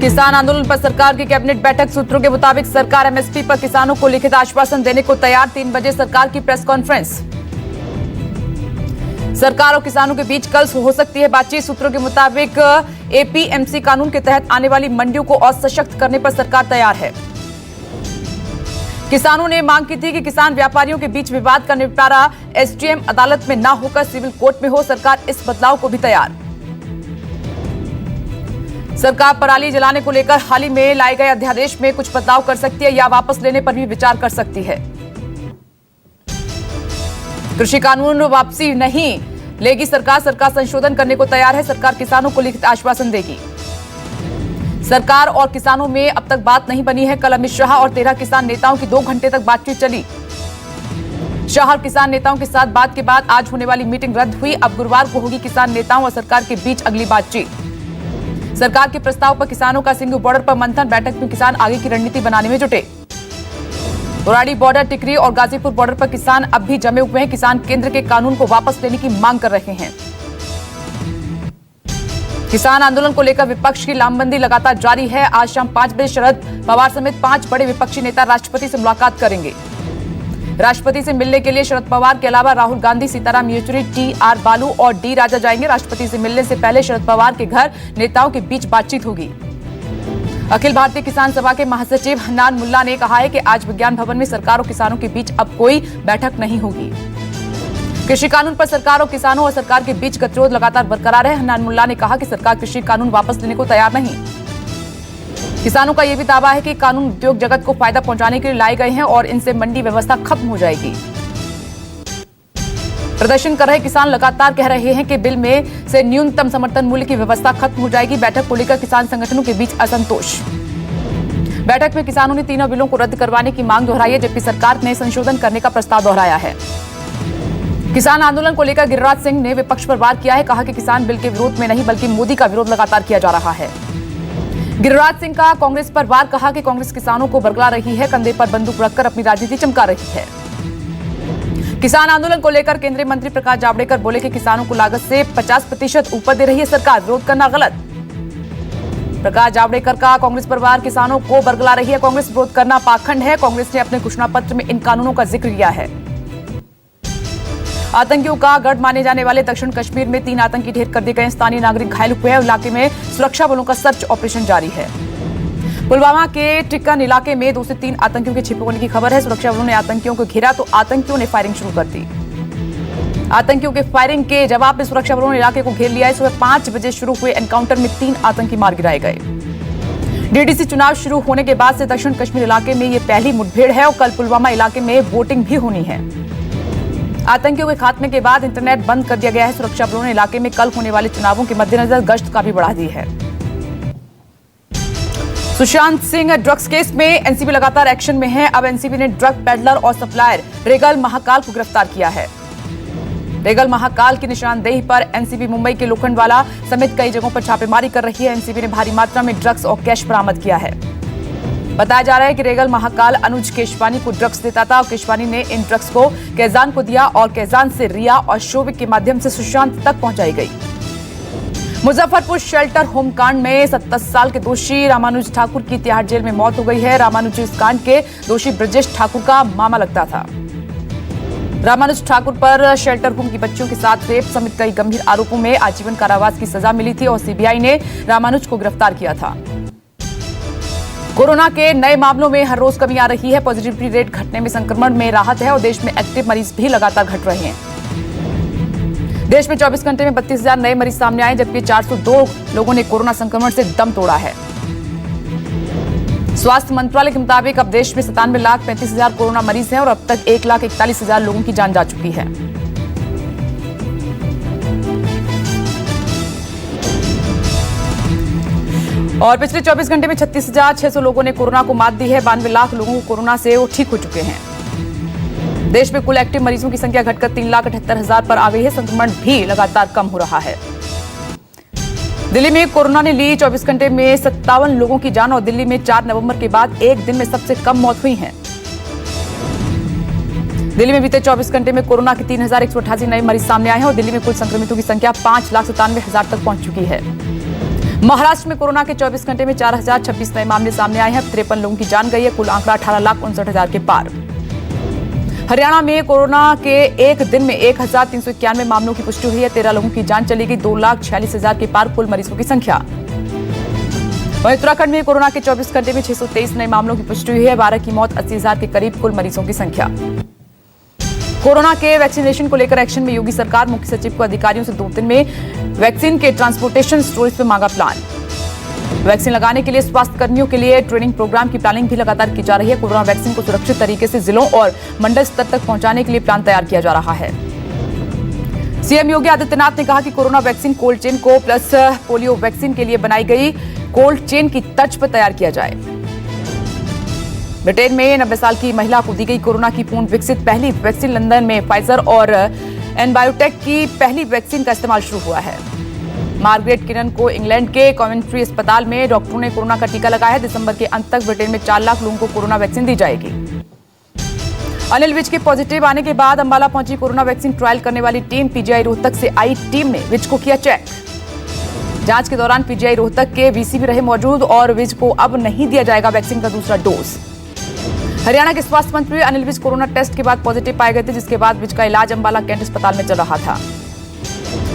किसान आंदोलन पर सरकार की कैबिनेट बैठक। सूत्रों के मुताबिक सरकार एमएसपी पर किसानों को लिखित आश्वासन देने को तैयार। 3 बजे सरकार की प्रेस कॉन्फ्रेंस। सरकार और किसानों के बीच कल हो सकती है बातचीत। सूत्रों के मुताबिक एपीएमसी कानून के तहत आने वाली मंडियों को और सशक्त करने पर सरकार तैयार है। किसानों ने मांग की थी कि किसान व्यापारियों के बीच विवाद का निपटारा एसडीएम अदालत में न होकर सिविल कोर्ट में हो। सरकार इस बदलाव को भी तैयार। सरकार पराली जलाने को लेकर हाल ही में लाए गए अध्यादेश में कुछ बदलाव कर सकती है या वापस लेने पर भी विचार कर सकती है। कृषि कानून वापसी नहीं लेगी सरकार संशोधन करने को तैयार है। सरकार किसानों को लिखित आश्वासन देगी। सरकार और किसानों में अब तक बात नहीं बनी है। कल अमित शाह और 13 किसान नेताओं की 2 घंटे तक बातचीत चली। शाह और किसान नेताओं के साथ बात के बाद आज होने वाली मीटिंग रद्द हुई। अब गुरुवार को होगी किसान नेताओं और सरकार के बीच अगली बातचीत। सरकार के प्रस्ताव पर किसानों का सिंघू बॉर्डर पर मंथन। बैठक में किसान आगे की रणनीति बनाने में जुटे। बुराड़ी बॉर्डर, टिकरी और गाजीपुर बॉर्डर पर किसान अब भी जमे हुए हैं। किसान केंद्र के कानून को वापस लेने की मांग कर रहे हैं। किसान आंदोलन को लेकर विपक्ष की लामबंदी लगातार जारी है। आज शाम 5 बजे शरद पवार समेत 5 बड़े विपक्षी नेता राष्ट्रपति से मुलाकात करेंगे। राष्ट्रपति से मिलने के लिए शरद पवार के अलावा राहुल गांधी, सीताराम येचुरी, टी.आर. बालू और डी. राजा जाएंगे। राष्ट्रपति से मिलने से पहले शरद पवार के घर नेताओं के बीच बातचीत होगी। अखिल भारतीय किसान सभा के महासचिव हन्नान मुल्ला ने कहा है कि आज विज्ञान भवन में सरकार और किसानों के बीच अब कोई बैठक नहीं होगी। कृषि कानून पर सरकार और किसानों और सरकार के बीच गतिरोध लगातार बरकरार है। हन्नान मुल्ला ने कहा कि सरकार कृषि कानून वापस लेने को तैयार नहीं। किसानों का यह भी दावा है कि कानून उद्योग जगत को फायदा पहुंचाने के लिए लाए गए हैं और इनसे मंडी व्यवस्था खत्म हो जाएगी। प्रदर्शन कर रहे किसान लगातार कह रहे हैं कि बिल में से न्यूनतम समर्थन मूल्य की व्यवस्था खत्म हो जाएगी। बैठक को लेकर किसान संगठनों के बीच असंतोष। बैठक में किसानों ने तीनों बिलों को रद्द करवाने की मांग दोहराई है, जबकि सरकार ने संशोधन करने का प्रस्ताव दोहराया है। किसान आंदोलन को लेकर गिरिराज सिंह ने विपक्ष पर वार किया है। कहा कि किसान बिल के विरोध में नहीं बल्कि मोदी का विरोध लगातार किया जा रहा है। गिरिराज सिंह का कांग्रेस पर वार। कहा कि कांग्रेस किसानों को बरगला रही है, कंधे पर बंदूक रखकर अपनी राजनीति चमका रही है। किसान आंदोलन को लेकर केंद्रीय मंत्री प्रकाश जावड़ेकर बोले कि किसानों को लागत से 50% ऊपर दे रही है सरकार, विरोध करना गलत। प्रकाश जावड़ेकर का कांग्रेस पर वार। किसानों को बरगला रही है कांग्रेस, विरोध करना पाखंड है। कांग्रेस ने अपने घोषणा पत्र में इन कानूनों का जिक्र किया है। आतंकियों का गढ़ माने जाने वाले दक्षिण कश्मीर में 3 आतंकी ढेर कर दिए गए। स्थानीय नागरिक घायल हुए हैं। इलाके में सुरक्षा बलों का सर्च ऑपरेशन जारी है। पुलवामा के टिक्कन इलाके में 2 से 3 आतंकियों के छिपे होने की खबर है। सुरक्षा बलों ने आतंकियों को घेरा तो आतंकियों ने फायरिंग शुरू कर दी। आतंकियों के फायरिंग के जवाब में सुरक्षा बलों ने इलाके को घेर लिया है। सुबह 5 बजे शुरू हुए एनकाउंटर में 3 आतंकी मार गिराए गए। डीडीसी चुनाव शुरू होने के बाद से दक्षिण कश्मीर इलाके में यह पहली मुठभेड़ है और कल पुलवामा इलाके में वोटिंग भी होनी है। आतंकियों के खात्मे के बाद इंटरनेट बंद कर दिया गया है। सुरक्षा बलों ने इलाके में कल होने वाले चुनावों के मद्देनजर गश्त काफी बढ़ा दी है। सुशांत सिंह ड्रग्स केस में एनसीबी लगातार एक्शन में है। अब एनसीबी ने ड्रग पेडलर और सप्लायर रेगल महाकाल को गिरफ्तार किया है। रेगल महाकाल की निशानदेही पर एनसीबी मुंबई के लोखंडवाला समेत कई जगहों पर छापेमारी कर रही है। एनसीबी ने भारी मात्रा में ड्रग्स और कैश बरामद किया है। बताया जा रहा है कि रेगल महाकाल अनुज केशवानी को ड्रग्स देता था और केशवानी ने इन ड्रग्स को कैजान को दिया और कैजान से रिया और शोविक के माध्यम से सुशांत तक पहुंचाई गई। मुजफ्फरपुर शेल्टर होम कांड में 27 साल के दोषी रामानुज ठाकुर की तिहाड़ जेल में मौत हो गई है। रामानुज इस कांड के दोषी ब्रजेश ठाकुर का मामा लगता था। रामानुज ठाकुर पर शेल्टर होम की बच्चियों के साथ रेप समेत कई गंभीर आरोपों में आजीवन कारावास की सजा मिली थी और सीबीआई ने रामानुज को गिरफ्तार किया था। कोरोना के नए मामलों में हर रोज कमी आ रही है। पॉजिटिविटी रेट घटने में संक्रमण में राहत है और देश में एक्टिव मरीज भी लगातार घट रहे हैं। देश में 24 घंटे में 32,000 नए मरीज सामने आए, जबकि 402 लोगों ने कोरोना संक्रमण से दम तोड़ा है। स्वास्थ्य मंत्रालय के मुताबिक अब देश में 97,35,000 कोरोना मरीज हैं और अब तक 1,41,000 लोगों की जान जा चुकी है। और पिछले 24 घंटे में 36,600 लोगों ने कोरोना को मात दी है। 92 लाख लोगों को कोरोना से वो ठीक हो चुके हैं। देश में कुल एक्टिव मरीजों की संख्या घटकर 3,78,000 पर आ गई है। संक्रमण भी लगातार कम हो रहा है। दिल्ली में कोरोना ने ली 24 घंटे में 57 लोगों की जान और दिल्ली में 4 नवंबर के बाद एक दिन में सबसे कम मौत हुई है। दिल्ली में बीते 24 घंटे में कोरोना के 3,188 नए मरीज सामने आए हैं और दिल्ली में कुल संक्रमितों की संख्या 5,97,000 तक पहुंच चुकी है। महाराष्ट्र में कोरोना के 24 घंटे में 4026 नए मामले सामने आए हैं। 53 लोगों की जान गई है। कुल आंकड़ा 18,59,000 के पार। हरियाणा में कोरोना के एक दिन में 1391 मामलों की पुष्टि हुई है। 13 लोगों की जान चली गई। 2,46,000 के पार कुल मरीजों की संख्या। वहीं उत्तराखंड में कोरोना के 24 घंटे में 623 नए मामलों की पुष्टि हुई है। 12 की मौत, 80,000 के करीब कुल मरीजों की संख्या। कोरोना के वैक्सीनेशन को लेकर एक्शन में योगी सरकार। मुख्य सचिव को अधिकारियों से 2 दिन में वैक्सीन के ट्रांसपोर्टेशन स्टोरेज पर मांगा प्लान। वैक्सीन लगाने के लिए स्वास्थ्य कर्मियों के लिए ट्रेनिंग प्रोग्राम की प्लानिंग भी लगातार की जा रही है। कोरोना वैक्सीन को सुरक्षित तरीके से जिलों और मंडल स्तर तक पहुंचाने के लिए प्लान तैयार किया जा रहा है। सीएम योगी आदित्यनाथ ने कहा कि कोरोना वैक्सीन कोल्ड चेन को प्लस पोलियो वैक्सीन के लिए बनाई गई कोल्ड चेन की तर्ज पर तैयार किया जाए। ब्रिटेन में 90 साल की महिला को दी गई कोरोना की पूर्ण विकसित पहली वैक्सीन। लंदन में फाइजर और एनबायोटेक की पहली वैक्सीन का इस्तेमाल शुरू हुआ है। मार्गरेट किनन को इंग्लैंड के कॉवेंट्री अस्पताल में डॉक्टरों ने कोरोना का टीका लगाया है। दिसंबर के अंत तक ब्रिटेन में 4 लाख लोगों को कोरोना वैक्सीन दी जाएगी। अनिल विज के पॉजिटिव आने के बाद अंबाला पहुंची कोरोना वैक्सीन ट्रायल करने वाली टीम। पीजीआई रोहतक से आई टीम ने विज को किया चेक। जांच के दौरान पीजीआई रोहतक के वीसी भी रहे मौजूद और विज को अब नहीं दिया जाएगा वैक्सीन का दूसरा डोज। हरियाणा के स्वास्थ्य मंत्री अनिल विज कोरोना टेस्ट के बाद पॉजिटिव पाए गए थे, जिसके बाद विज का इलाज अंबाला कैंट अस्पताल में चल रहा था।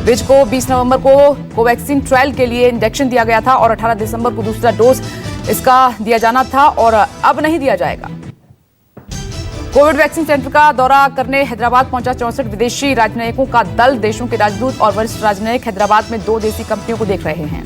विज को 20 नवंबर को कोवैक्सीन ट्रायल के लिए इंजेक्शन दिया गया था और 18 दिसंबर को दूसरा डोज इसका दिया जाना था और अब नहीं दिया जाएगा। कोविड वैक्सीन सेंटर का दौरा करने हैदराबाद पहुंचा 64 विदेशी राजनयिकों का दल। देशों के राजदूत और वरिष्ठ राजनयिक हैदराबाद में 2 देसी कंपनियों को देख रहे हैं।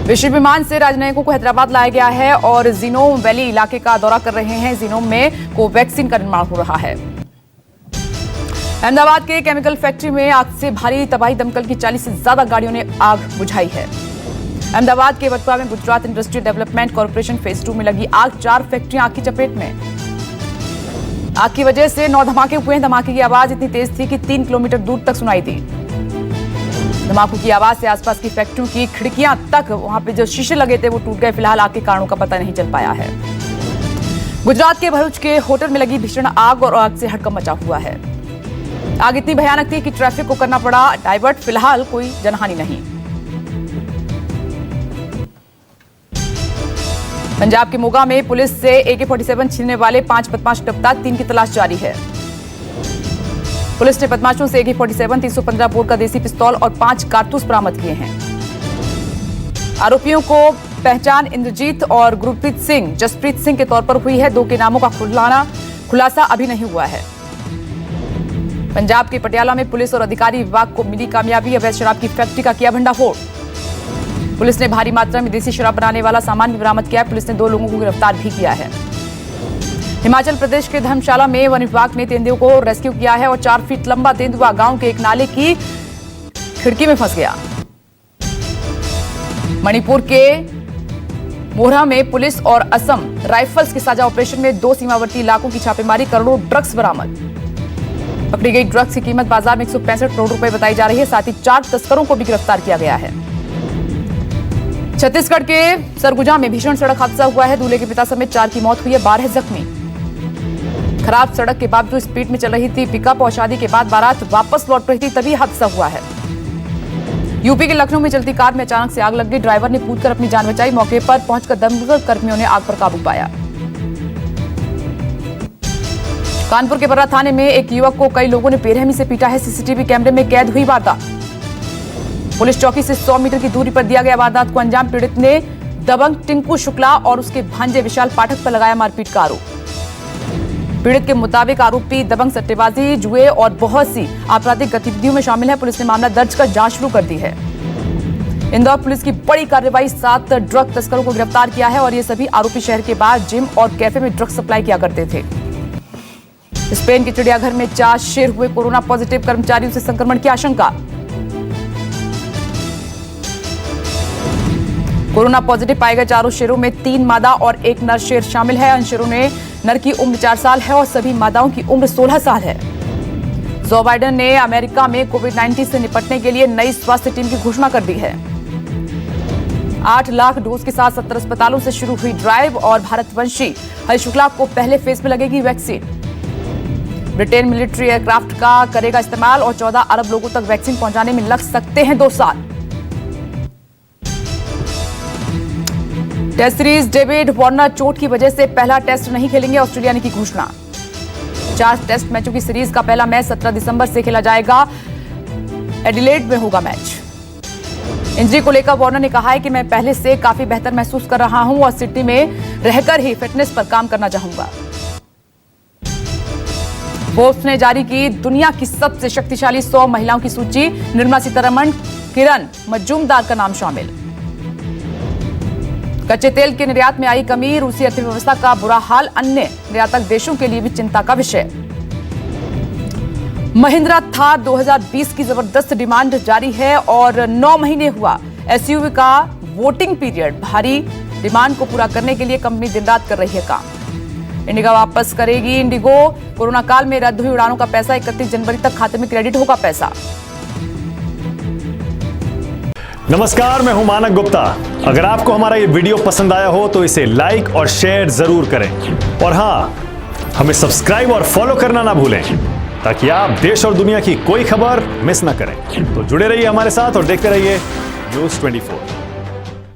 विशेष विमान से राजनयिकों को हैदराबाद लाया गया है और जीनोम वैली इलाके का दौरा कर रहे हैं। जीनोम में कोवैक्सीन का निर्माण हो रहा है। अहमदाबाद के केमिकल फैक्ट्री में आग से भारी तबाही। दमकल की 40 से ज्यादा गाड़ियों ने आग बुझाई है। अहमदाबाद के वटवा में Gujarat industrial development corporation phase 2 में लगी आग। 4 फैक्ट्रियां आग की चपेट में। आग की वजह से 9 धमाके हुए। धमाके की आवाज इतनी तेज थी कि 3 किलोमीटर दूर तक सुनाई दी। धमाकों की आवाज से आसपास की फैक्ट्रियों की खिड़कियां तक, वहां पे जो शीशे लगे थे वो टूट गए। फिलहाल आग के कारणों का पता नहीं चल पाया है। गुजरात के भरूच के होटल में लगी भीषण आग और आग से हड़कंप मचा हुआ है। आग इतनी भयानक थी कि ट्रैफिक को करना पड़ा डाइवर्ट। फिलहाल कोई जनहानि नहीं। पंजाब के मोगा में पुलिस से AK-47 छीनने वाले 5 बदमाश गिरफ्तार। 3 की तलाश जारी है। पुलिस ने बदमाशों से AK-47, 315 बोर का देसी पिस्तौल और 5 कारतूस बरामद किए हैं। आरोपियों को पहचान इंद्रजीत और गुरप्रीत सिंह, जसप्रीत सिंह के तौर पर हुई है। 2 के नामों का खुलासा अभी नहीं हुआ है। पंजाब के पटियाला में पुलिस और अधिकारी विभाग को मिली कामयाबी। अवैध शराब की फैक्ट्री का किया भंडाफोड़। पुलिस ने भारी मात्रा में देसी शराब बनाने वाला सामान भी बरामद किया है। पुलिस ने 2 लोगों को गिरफ्तार भी किया है। हिमाचल प्रदेश के धर्मशाला में वन विभाग ने तेंदुए को रेस्क्यू किया है और 4 फीट लंबा तेंदुआ गांव के एक नाले की खिड़की में फंस गया। मणिपुर के मोहरा में पुलिस और असम राइफल्स के साझा ऑपरेशन में 2 सीमावर्ती इलाकों की छापेमारी। करोड़ों ड्रग्स बरामद। पकड़ी गई ड्रग्स की कीमत बाजार में 165 करोड़ रुपए बताई जा रही है। साथ ही 4 तस्करों को भी गिरफ्तार किया गया है। छत्तीसगढ़ के सरगुजा में भीषण सड़क हादसा हुआ है। दूल्हे के पिता समेत 4 की मौत हुई है, 12 जख्मी। खराब सड़क के बावजूद स्पीड में चल रही थी पिकअप और शादी के बाद बारात वापस लौट रही थी, तभी हादसा हुआ है। यूपी के लखनऊ में चलती कार में अचानक से आग लग गई। ड्राइवर ने कूदकर अपनी जान बचाई। मौके पर पहुंचकर दमकल कर्मियों ने आग पर काबू पाया। कानपुर के बर्रा थाने में एक युवक को कई लोगों ने बेरहमी से पीटा है। सीसीटीवी कैमरे में कैद हुई वारदात। पुलिस चौकी से 100 मीटर की दूरी पर दिया गया वारदात को अंजाम। पीड़ित ने दबंग टिंकू शुक्ला और उसके भांजे विशाल पाठक पर लगाया मारपीट का आरोप। पीड़ित के मुताबिक आरोपी दबंग सट्टेबाजी, जुए और बहुत सी आपराधिक गतिविधियों में शामिल है। पुलिस ने मामला दर्ज कर जांच शुरू कर दी है। इंदौर पुलिस की बड़ी कार्रवाई। 7 ड्रग तस्करों को गिरफ्तार किया है और ये सभी आरोपी शहर के बाहर जिम और कैफे में ड्रग सप्लाई किया करते थे। स्पेन के चिड़ियाघर में 4 शेर हुए कोरोना पॉजिटिव। कर्मचारियों से संक्रमण की आशंका। कोरोना पॉजिटिव पाए गए 4 शेरों में 3 मादा और 1 नर शेर शामिल है। इन शेरों ने नर की उम्र 4 साल है और सभी मादाओं की उम्र 16 साल है। जो बाइडेन ने अमेरिका में कोविड-19 से निपटने के लिए नई स्वास्थ्य टीम की घोषणा कर दी है। 8 लाख डोज के साथ 70 अस्पतालों से शुरू हुई ड्राइव और भारतवंशी हरि शुक्ला को पहले फेज में लगेगी वैक्सीन। ब्रिटेन मिलिट्री एयरक्राफ्ट का करेगा इस्तेमाल और 14 अरब लोगों तक वैक्सीन पहुंचाने में लग सकते हैं 2 साल। टेस्ट सीरीज डेविड वार्नर चोट की वजह से पहला टेस्ट नहीं खेलेंगे, ऑस्ट्रेलिया ने की घोषणा। 4 टेस्ट मैचों की सीरीज का पहला मैच 17 दिसंबर से खेला जाएगा। एडिलेड में होगा मैच। इंजरी को लेकर वार्नर ने कहा है कि मैं पहले से काफी बेहतर महसूस कर रहा हूं और सिडनी में रहकर ही फिटनेस पर काम करना चाहूंगा। फोर्ब्स ने जारी की दुनिया की सबसे शक्तिशाली 100 महिलाओं की सूची। निर्मला सीतारमण, किरण मजूमदार का नाम शामिल। कच्चे तेल के निर्यात में आई कमी, रूसी अर्थव्यवस्था का बुरा हाल, अन्य निर्यातक देशों के लिए भी चिंता का विषय। महिंद्रा थार 2020 की जबरदस्त डिमांड जारी है और 9 महीने हुआ एसयूवी का वोटिंग पीरियड। भारी डिमांड को पूरा करने के लिए कंपनी दिन रात कर रही है काम। इंडिगो वापस करेगी। इंडिगो कोरोना काल में रद्द हुई उड़ानों का पैसा 31 जनवरी तक खाते में क्रेडिट होगा पैसा। नमस्कार, मैं हूं मानक गुप्ता। अगर आपको हमारा ये वीडियो पसंद आया हो तो इसे लाइक और शेयर जरूर करें और हां, हमें सब्सक्राइब और फॉलो करना ना भूलें ताकि आप देश और दुनिया की कोई खबर मिस ना करें। तो जुड़े रहिए हमारे साथ और देखते रहिए न्यूज़ 24।